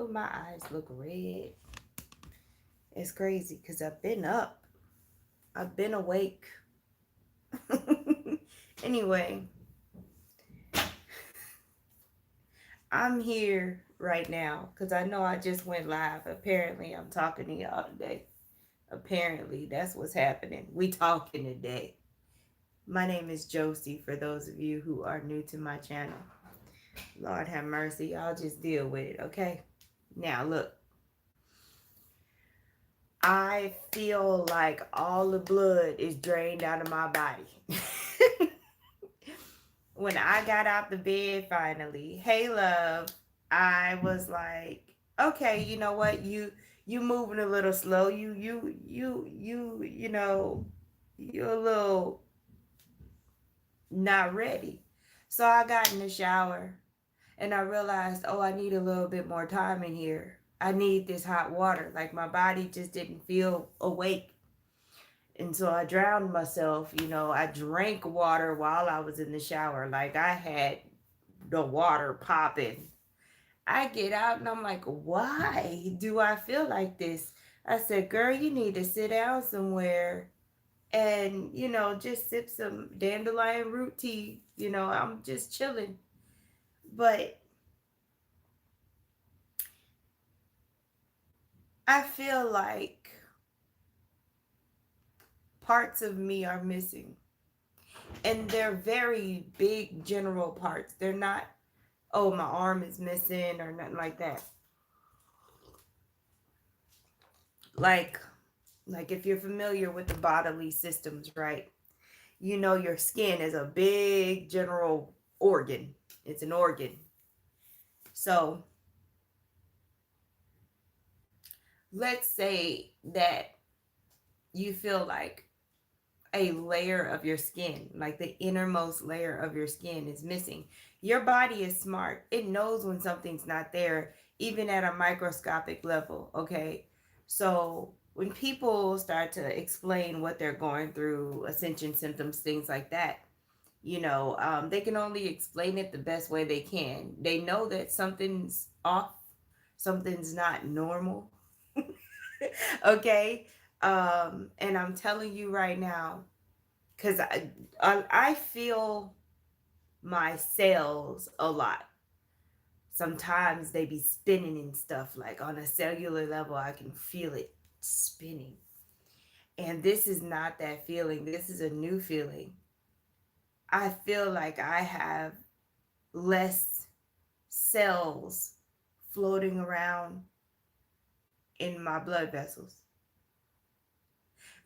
Oh, my eyes look red. It's crazy because I've been up. I've been awake. Anyway, I'm here right now because I know I just went live. Apparently, I'm talking to y'all today. Apparently, that's what's happening. We talking today. My name is Josie for those of you who are new to my channel. Lord have mercy. Y'all just deal with it, okay? Now, look. I feel like all the blood is drained out of my body. When I got out the bed finally, hey love, I was like, okay, you know what? You moving a little slow. You're a little not ready. So I got in the shower and I realized, oh, I need a little bit more time in here. I need this hot water. Like my body just didn't feel awake. And so I drowned myself. I drank water while I was in the shower. Like I had the water popping. I get out and I'm like, why do I feel like this? I said, girl, you need to sit down somewhere and, just sip some dandelion root tea. I'm just chilling. But I feel like parts of me are missing. And they're very big general parts. They're not, oh, my arm is missing or nothing like that. Like if you're familiar with the bodily systems, right? Your skin is a big general organ. It's an organ. So let's say that you feel like a layer of your skin, like the innermost layer of your skin is missing. Your body is smart. It knows when something's not there, even at a microscopic level, okay? So when people start to explain what they're going through, ascension symptoms, things like that, they can only explain it the best way they can. They know that something's off, something's not normal, okay? And I'm telling you right now, because I feel my cells a lot. Sometimes they be spinning and stuff. Like on a cellular level, I can feel it spinning. And this is not that feeling. This is a new feeling. I feel like I have less cells floating around in my blood vessels.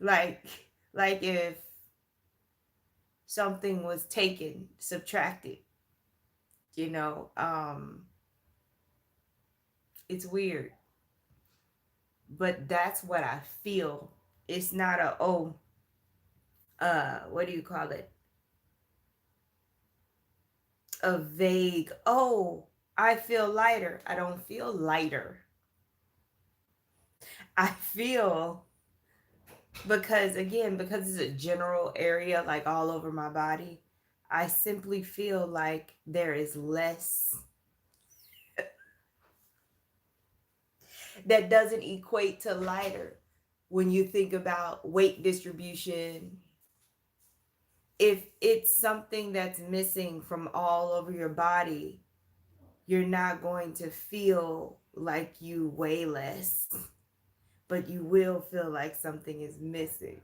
Like like if something was taken, subtracted, you know, um it's weird, but that's what I feel. It's not a, oh, what do you call it? A vague, oh, I feel lighter. I don't feel lighter. I feel, because again, because it's a general area like all over my body, I simply feel like there is less. That doesn't equate to lighter when you think about weight distribution. If it's something that's missing from all over your body, you're not going to feel like you weigh less, but you will feel like something is missing.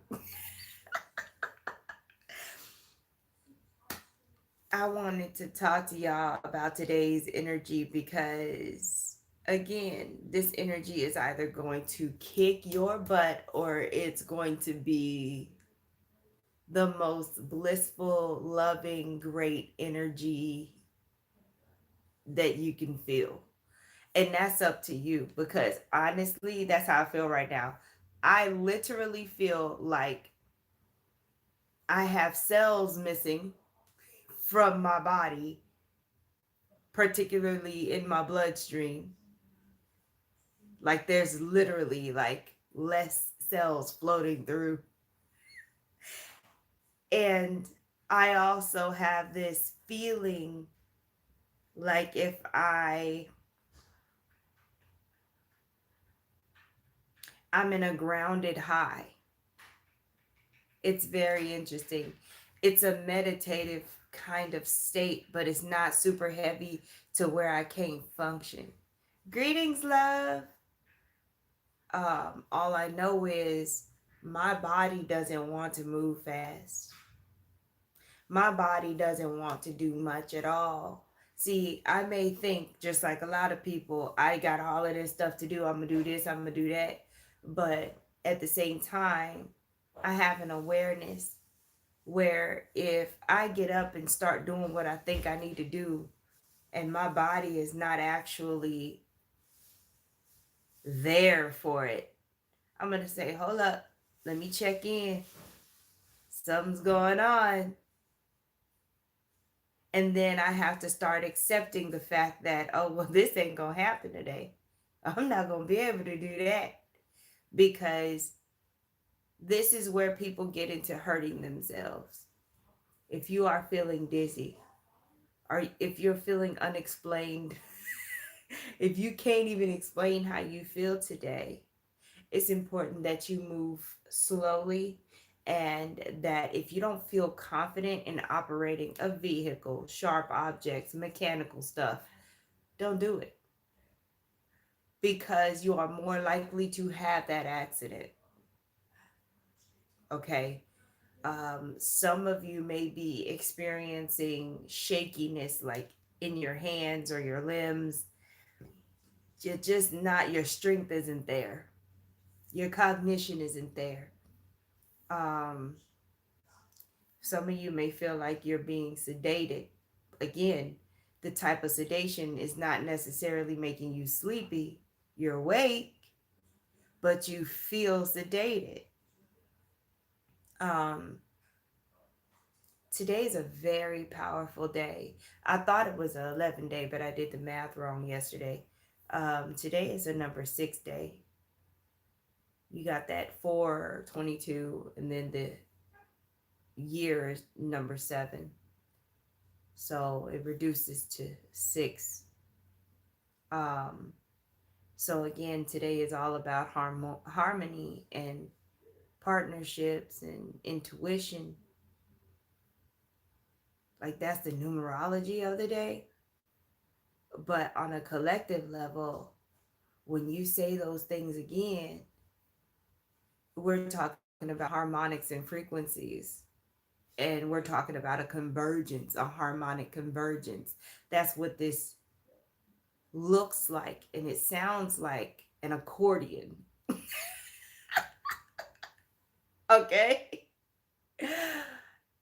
I wanted to talk to y'all about today's energy because, again, this energy is either going to kick your butt or it's going to be the most blissful, loving, great energy that you can feel. And that's up to you, because honestly, that's how I feel right now. I literally feel like I have cells missing from my body, particularly in my bloodstream. Like there's literally like less cells floating through. And I also have this feeling like if I I'm in a grounded high. It's very interesting. It's a meditative kind of state, but it's not super heavy to where I can't function. Greetings, love. All I know is my body doesn't want to move fast. My body doesn't want to do much at all. See, I may think, just like a lot of people, I got all of this stuff to do. I'm going to do this, I'm going to do that. But at the same time, I have an awareness where if I get up and start doing what I think I need to do, and my body is not actually there for it, I'm going to say, hold up, let me check in. Something's going on. And then I have to start accepting the fact that, oh, well, this ain't going to happen today. I'm not going to be able to do that, because this is where people get into hurting themselves. If you are feeling dizzy, or if you're feeling unexplained, if you can't even explain how you feel today, it's important that you move slowly, and that if you don't feel confident in operating a vehicle, sharp objects, mechanical stuff, don't do it, because you are more likely to have that accident. Okay. Some of you may be experiencing shakiness, like in your hands or your limbs. You're just not, your strength isn't there. Your cognition isn't there. Um, some of you may feel like you're being sedated. Again, the type of sedation is not necessarily making you sleepy. You're awake, but you feel sedated. Um, Today's a very powerful day. I thought it was an 11 day, but I did the math wrong yesterday. Today is a number 6 day. You got that 422, and then the year is number 7. So it reduces to 6. So again, today is all about harmony and partnerships and intuition. Like, that's the numerology of the day. But on a collective level, when you say those things again, we're talking about harmonics and frequencies. And we're talking about a convergence, a harmonic convergence. That's what this looks like. And it sounds like an accordion. Okay?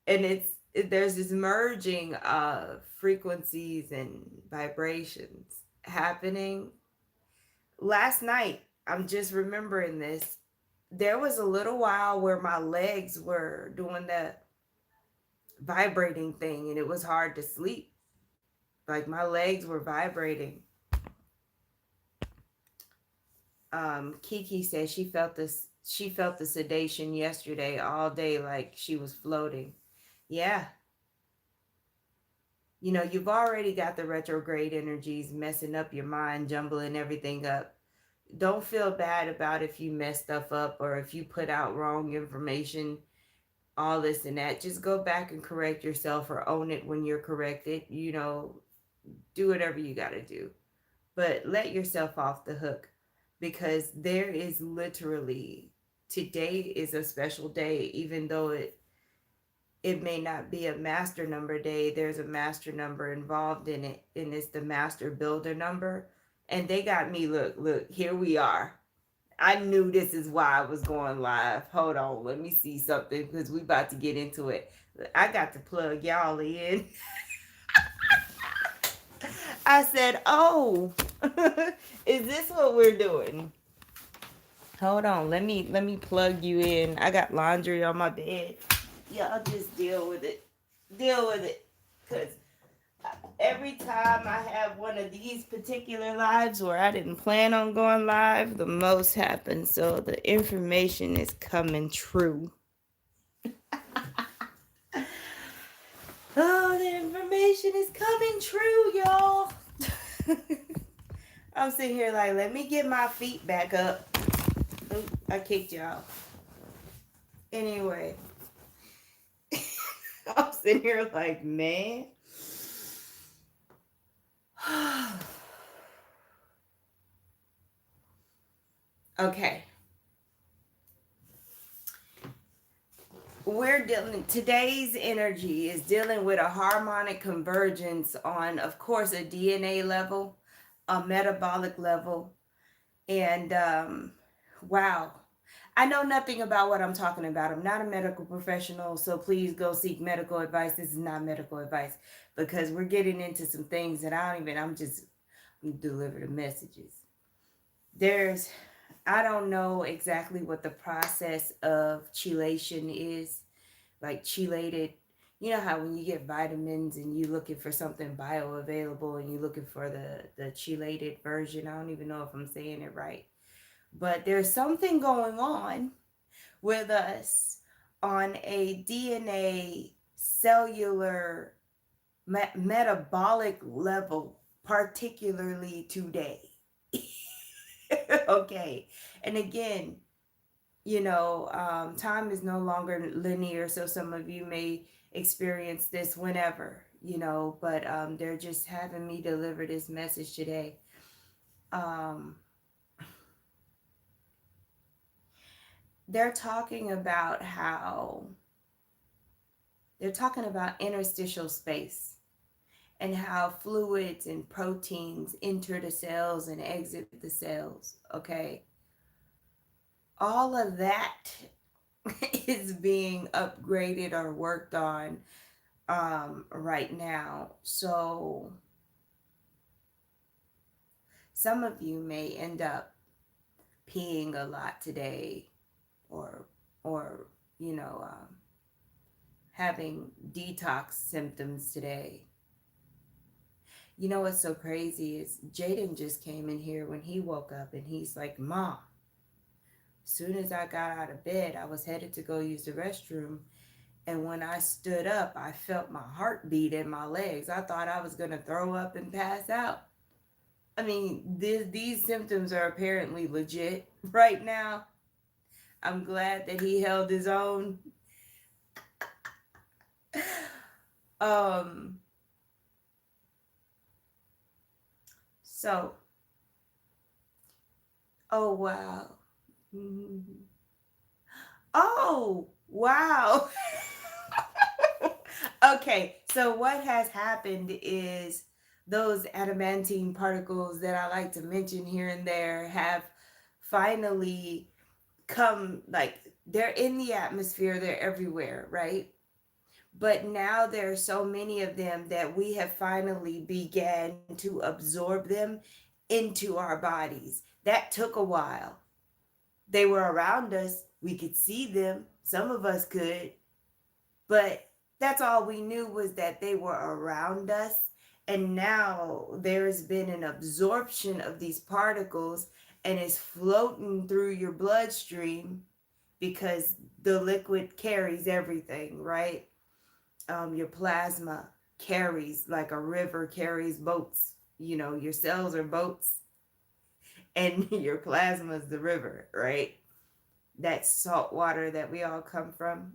And there's this merging of frequencies and vibrations happening. Last night, I'm just remembering this, there was a little while where my legs were doing the vibrating thing, and it was hard to sleep. Like, my legs were vibrating. Kiki said she felt the sedation yesterday all day, like she was floating. Yeah. You know, you've already got the retrograde energies messing up your mind, jumbling everything up. Don't feel bad about if you mess stuff up or if you put out wrong information, all this and that. Just go back and correct yourself, or own it when you're corrected. You know, do whatever you got to do. But let yourself off the hook, because there is literally, today is a special day, even though it may not be a master number day. There's a master number involved in it, and it's the master builder number. And they got me, look, here we are. I knew this is why I was going live. Hold on, let me see something, because we about to get into it. I got to plug y'all in. I said, oh, is this what we're doing? Hold on, let me plug you in. I got laundry on my bed. Y'all just deal with it. Because every time I have one of these particular lives where I didn't plan on going live, the most happens. So the information is coming true. Oh, the information is coming true, y'all. I'm sitting here like, let me get my feet back up. Ooh, I kicked you out. Anyway, I'm sitting here like, man. Okay. We're dealing, today's energy is dealing with a harmonic convergence on, of course, a DNA level, a metabolic level, and wow. I know nothing about what I'm talking about. I'm not a medical professional, so please go seek medical advice. This is not medical advice because we're getting into some things that I don't even, I'm just deliver the messages. There's, I don't know exactly what the process of chelation is, like chelated. You know how when you get vitamins and you looking for something bioavailable and you looking for the chelated version. I don't even know if I'm saying it right. But there's something going on with us on a DNA cellular metabolic level, particularly today. Okay. And again, time is no longer linear. So some of you may experience this whenever, but they're just having me deliver this message today. Um, they're talking about how they're talking about interstitial space and how fluids and proteins enter the cells and exit the cells. Okay. All of that is being upgraded or worked on right now. So some of you may end up peeing a lot today, or or having detox symptoms today. You know what's so crazy is Jaden just came in here when he woke up and he's like, Mom, as soon as I got out of bed, I was headed to go use the restroom. And when I stood up, I felt my heartbeat in my legs. I thought I was going to throw up and pass out. I mean, these symptoms are apparently legit right now. I'm glad that he held his own. um so oh wow. Oh wow. Okay, so what has happened is those adamantine particles that I like to mention here and there have finally come, like they're in the atmosphere, they're everywhere, right? But now there are so many of them that we have finally began to absorb them into our bodies. That took a while. They were around us, we could see them, some of us could, but that's all we knew, was that they were around us. And now there's been an absorption of these particles and it's floating through your bloodstream because the liquid carries everything, right? Your plasma carries, like a river carries boats. Your cells are boats and your plasma is the river, right? That salt water that we all come from.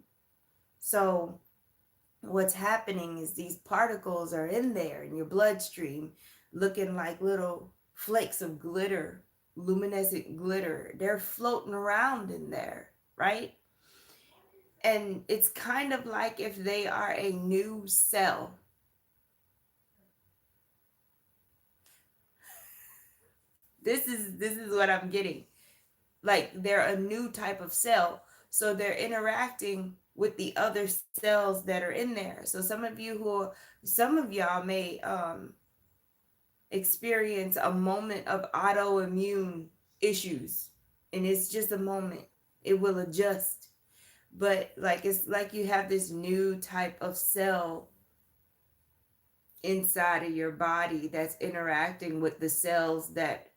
So what's happening is these particles are in there in your bloodstream, looking like little flakes of glitter, luminescent glitter. They're floating around in there, right? And it's kind of like if they are a new cell. This is what I'm getting. Like they're a new type of cell, so they're interacting with the other cells that are in there. So some of y'all may experience a moment of autoimmune issues, and it's just a moment. It will adjust, but like it's like you have this new type of cell inside of your body that's interacting with the cells that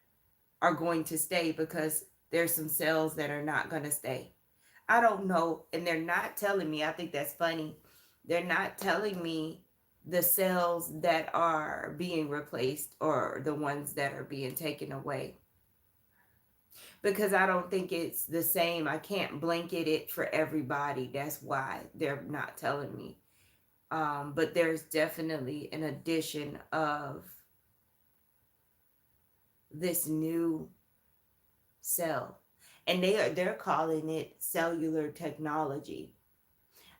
are going to stay, because there's some cells that are not going to stay. I don't know. And they're not telling me. I think that's funny. They're not telling me the cells that are being replaced or the ones that are being taken away. because I don't think it's the same. I can't blanket it for everybody. That's why they're not telling me. But there's definitely an addition of this new cell, and they're calling it cellular technology.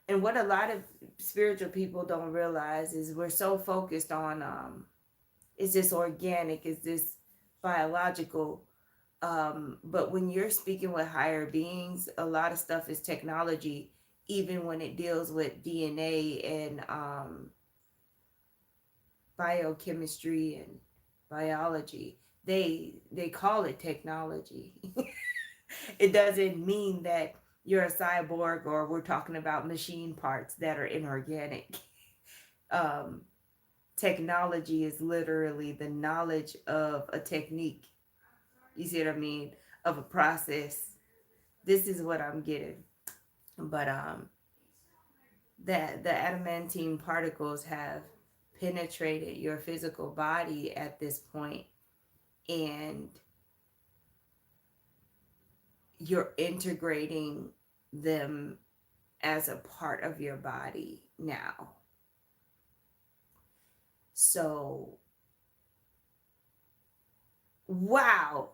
And what a lot of spiritual people don't realize is we're so focused on is this organic, is this biological, but when you're speaking with higher beings, a lot of stuff is technology, even when it deals with DNA and biochemistry and biology. They call it technology. It doesn't mean that you're a cyborg or we're talking about machine parts that are inorganic. Um, Technology is literally the knowledge of a technique. You see what I mean? Of a process. This is what I'm getting. But that the adamantine particles have penetrated your physical body at this point, and you're integrating them as a part of your body now. So, wow.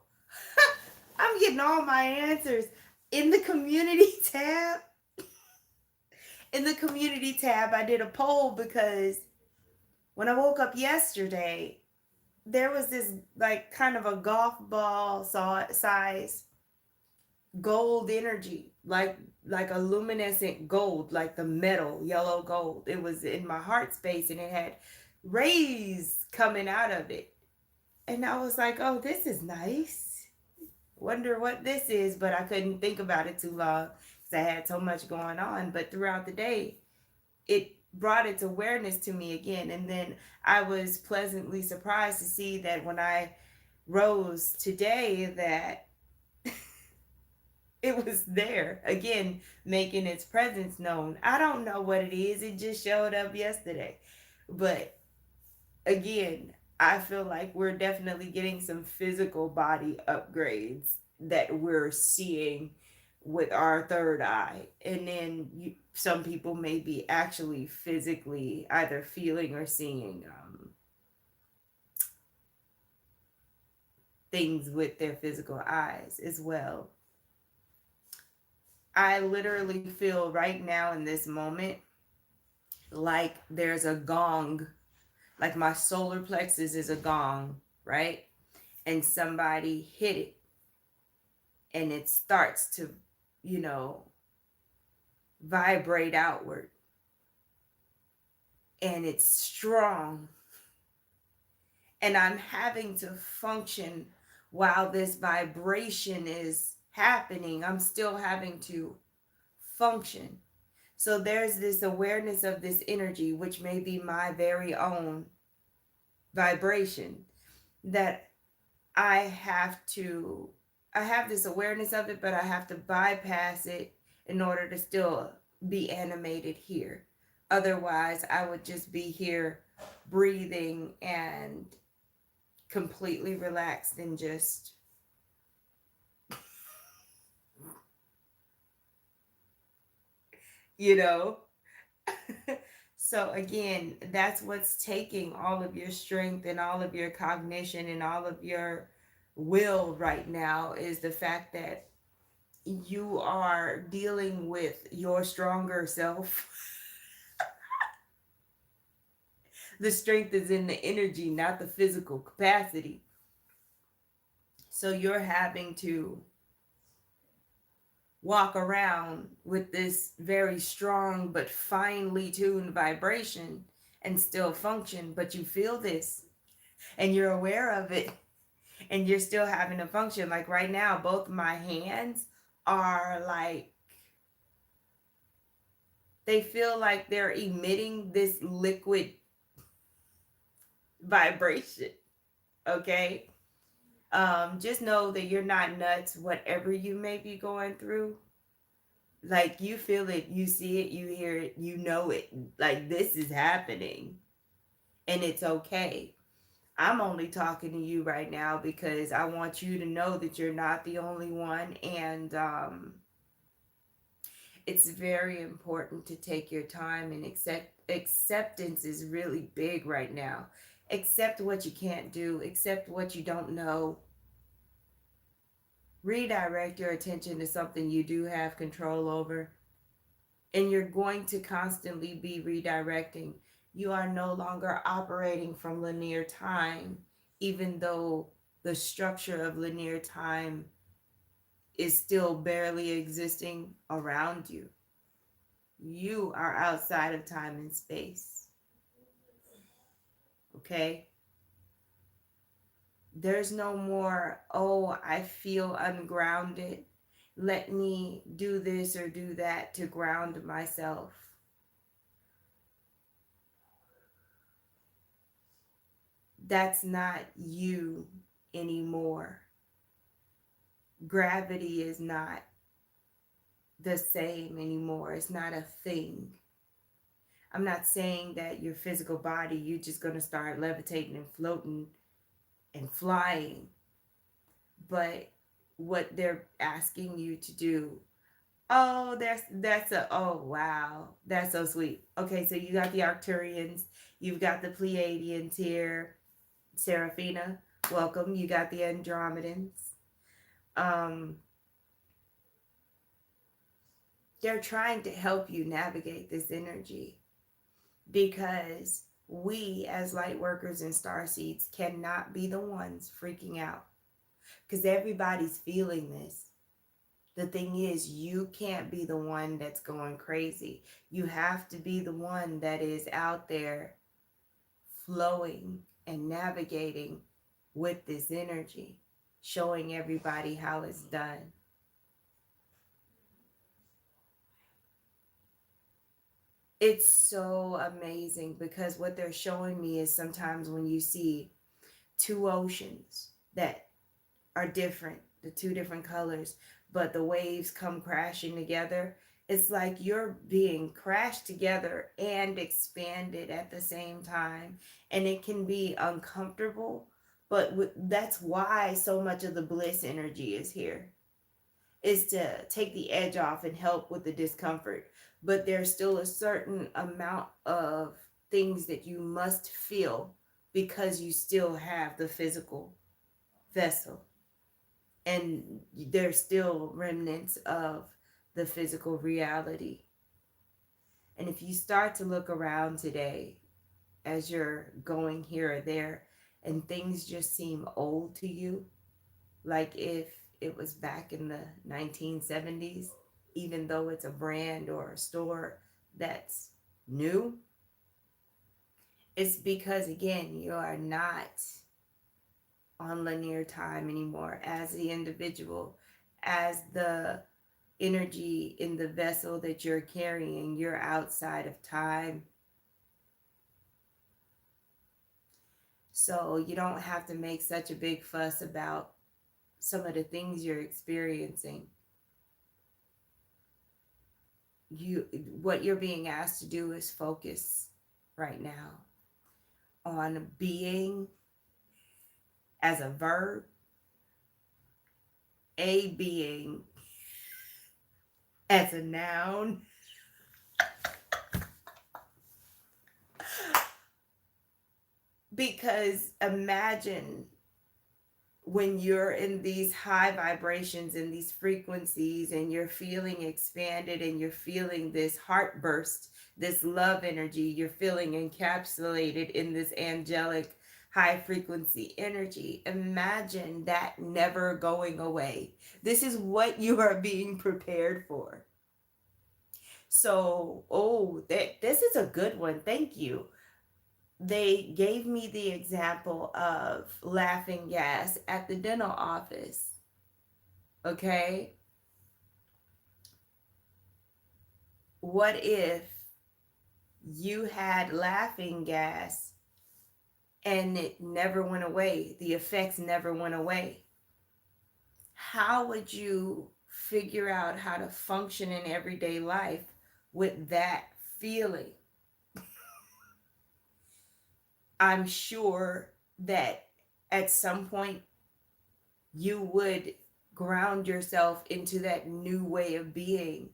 I'm getting all my answers in the community tab. In the community tab, I did a poll because when I woke up yesterday, there was this like kind of a golf ball size gold energy, like a luminescent gold, like the metal yellow gold. It was in my heart space, and it had rays coming out of it. And I was like, oh, this is nice. Wonder what this is, but I couldn't think about it too long because I had so much going on. But throughout the day, it brought its awareness to me again. And then I was pleasantly surprised to see that when I rose today, that it was there again, making its presence known. I don't know what it is. It just showed up yesterday. But again, I feel like we're definitely getting some physical body upgrades that we're seeing with our third eye. And then some people may be actually physically either feeling or seeing things with their physical eyes as well. I literally feel right now in this moment like there's a gong, like my solar plexus is a gong, right? And somebody hit it and it starts to, you know, vibrate outward. And it's strong. And I'm having to function while this vibration is happening. I'm still having to function. So there's this awareness of this energy, which may be my very own vibration, that I have this awareness of it, but I have to bypass it in order to still be animated here. Otherwise, I would just be here breathing and completely relaxed and just you know. So again, that's what's taking all of your strength and all of your cognition and all of your will right now, is the fact that you are dealing with your stronger self. The strength is in the energy, not the physical capacity. So you're having to walk around with this very strong but finely tuned vibration and still function, but you feel this and you're aware of it and you're still having to function. Like right now, both my hands are like, they feel like they're emitting this liquid vibration. Okay. Just know that you're not nuts, whatever you may be going through. Like you feel it, you see it, you hear it, you know it. Like this is happening and it's okay. I'm only talking to you right now because I want you to know that you're not the only one. And it's very important to take your time and acceptance is really big right now. Accept what you can't do, accept what you don't know. Redirect your attention to something you do have control over, and you're going to constantly be redirecting. You are no longer operating from linear time, even though the structure of linear time is still barely existing around you. You are outside of time and space. Okay? There's no more, oh, I feel ungrounded. Let me do this or do that to ground myself. That's not you anymore. Gravity is not the same anymore. It's not a thing. I'm not saying that your physical body, you're just going to start levitating and floating and flying. But what they're asking you to do, oh, oh wow, that's so sweet. Okay, so you got the Arcturians, you've got the Pleiadians here, Seraphina, welcome. You got the Andromedans. Um, they're trying to help you navigate this energy because we as light workers and star seeds cannot be the ones freaking out because everybody's feeling this. The thing is, you can't be the one that's going crazy. You have to be the one that is out there flowing and navigating with this energy, showing everybody how it's done. It's so amazing because what they're showing me is sometimes when you see two oceans that are different, the two different colors, but the waves come crashing together. It's like you're being crashed together and expanded at the same time. And it can be uncomfortable, but that's why so much of the bliss energy is here, is to take the edge off and help with the discomfort. But there's still a certain amount of things that you must feel because you still have the physical vessel. And there's still remnants of the physical reality. And if you start to look around today as you're going here or there and things just seem old to you, like if it was back in the 1970s, even though it's a brand or a store that's new, it's because, again, you are not on linear time anymore as the individual, as the energy in the vessel that you're carrying. You're outside of time. So you don't have to make such a big fuss about some of the things you're experiencing. What you're being asked to do is focus right now on being as a verb, a being as a noun, because imagine when you're in these high vibrations and these frequencies and you're feeling expanded and you're feeling this heart burst, this love energy, you're feeling encapsulated in this angelic high frequency energy. Imagine that never going away. This is what you are being prepared for. So, this is a good one. Thank you. They gave me the example of laughing gas at the dental office. Okay? What if you had laughing gas and it never went away? The effects never went away. How would you figure out how to function in everyday life with that feeling? I'm sure that at some point you would ground yourself into that new way of being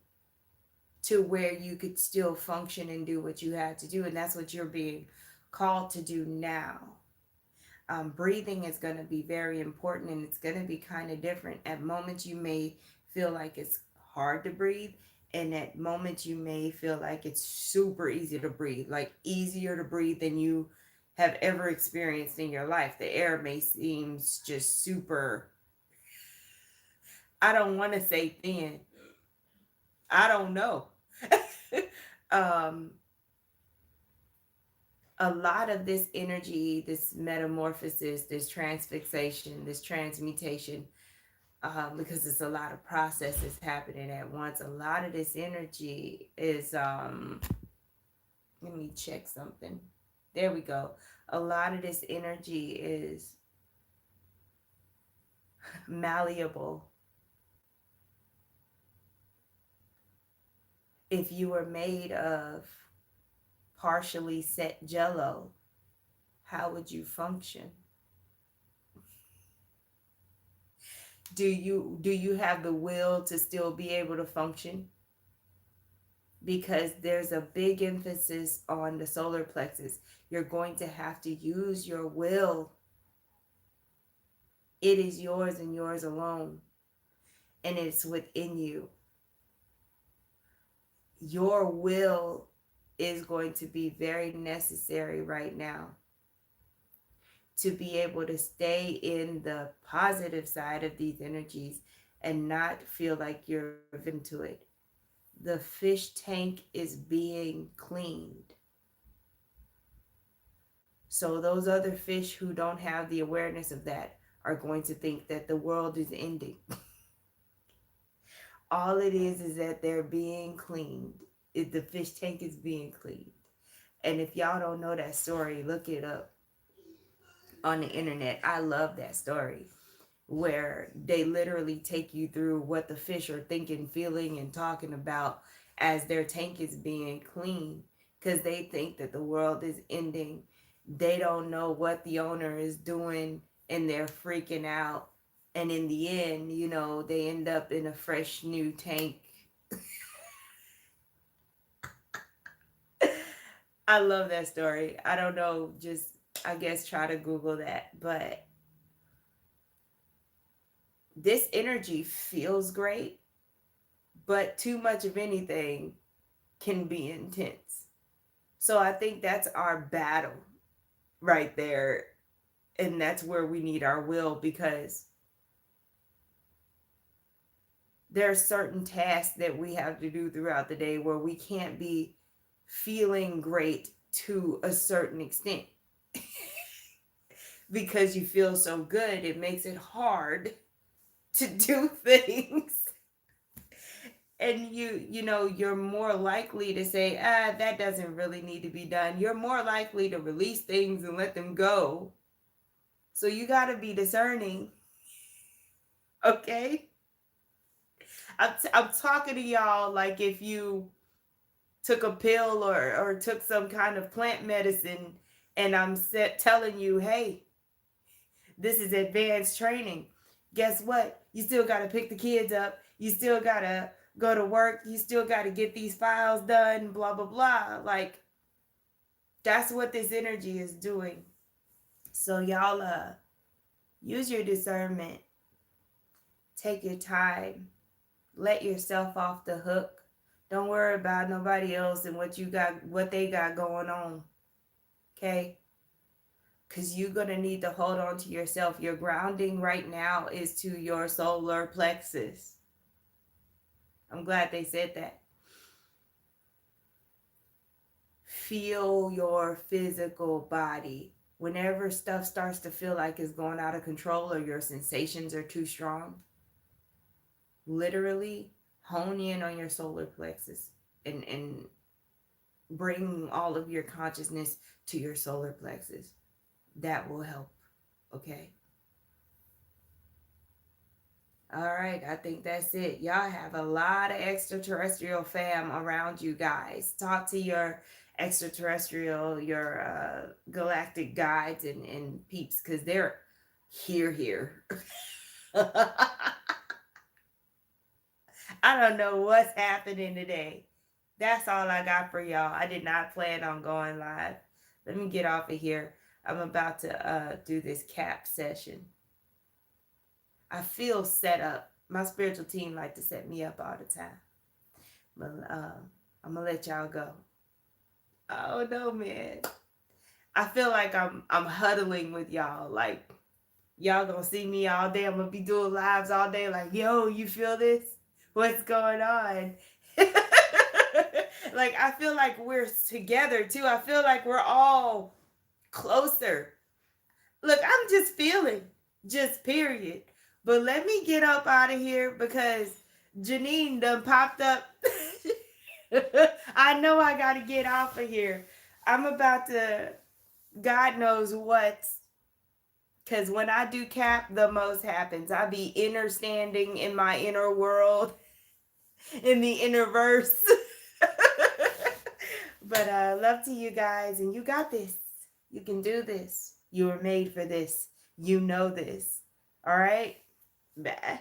to where you could still function and do what you had to do. And that's what you're being called to do now. Breathing is going to be very important, and it's going to be kind of different. At moments, you may feel like it's hard to breathe, and at moments, you may feel like it's super easy to breathe, like easier to breathe than you have ever experienced in your life. The air may seem just super, I don't want to say thin. I don't know. um, a lot of this energy, this metamorphosis, this transfixation, this transmutation, because it's a lot of processes happening at once. A lot of this energy is, let me check something. There we go. A lot of this energy is malleable. If you were made of partially set jello, how would you function? Do you have the will to still be able to function? Because there's a big emphasis on the solar plexus. You're going to have to use your will. It is yours and yours alone, and it's within you. Your will is going to be very necessary right now to be able to stay in the positive side of these energies and not feel like you're into it. The fish tank is being cleaned. So those other fish who don't have the awareness of that are going to think that the world is ending. All it is that they're being cleaned. The fish tank is being cleaned. And if y'all don't know that story, look it up on the internet. I love that story where they literally take you through what the fish are thinking, feeling, and talking about as their tank is being cleaned, because they think that the world is ending. They don't know what the owner is doing, and they're freaking out. And in the end, they end up in a fresh new tank. I love that story. I don't know, just, I guess, try to Google that. But this energy feels great, but too much of anything can be intense. So I think that's our battle right there. And that's where we need our will, because there are certain tasks that we have to do throughout the day where we can't be feeling great to a certain extent. Because you feel so good, it makes it hard to do things. And you're more likely to say, that doesn't really need to be done. You're more likely to release things and let them go. So you got to be discerning. Okay? I'm talking to y'all like if you took a pill or took some kind of plant medicine, and I'm telling you, hey, this is advanced training. Guess what? You still got to pick the kids up. You still got to go to work. You still got to get these files done, blah, blah, blah. Like, that's what this energy is doing. So y'all, use your discernment. Take your time. Let yourself off the hook. Don't worry about nobody else and what they got going on. Okay? Because you're going to need to hold on to yourself. Your grounding right now is to your solar plexus. I'm glad they said that. Feel your physical body. Whenever stuff starts to feel like it's going out of control or your sensations are too strong, literally hone in on your solar plexus and bring all of your consciousness to your solar plexus. That will help. Okay. All right. I think that's it. Y'all have a lot of extraterrestrial fam around you guys. Talk to your extraterrestrial, your galactic guides and peeps, because they're here. I don't know what's happening today. That's all I got for y'all. I did not plan on going live. Let me get off of here. I'm about to do this cap session. I feel set up. My spiritual team like to set me up all the time. But I'm gonna let y'all go. Oh no, man. I feel like I'm huddling with y'all. Like y'all gonna see me all day. I'm gonna be doing lives all day. Like, yo, you feel this? What's going on? Like, I feel like we're together too. I feel like we're all closer. Look, I'm just feeling, just period. But let me get up out of here because Janine done popped up. I know I got to get off of here. I'm about to, God knows what. Because when I do cap, the most happens. I be understanding in my inner world, in the inner verse. But love to you guys. And you got this. You can do this. You were made for this. You know this. All right? Bye.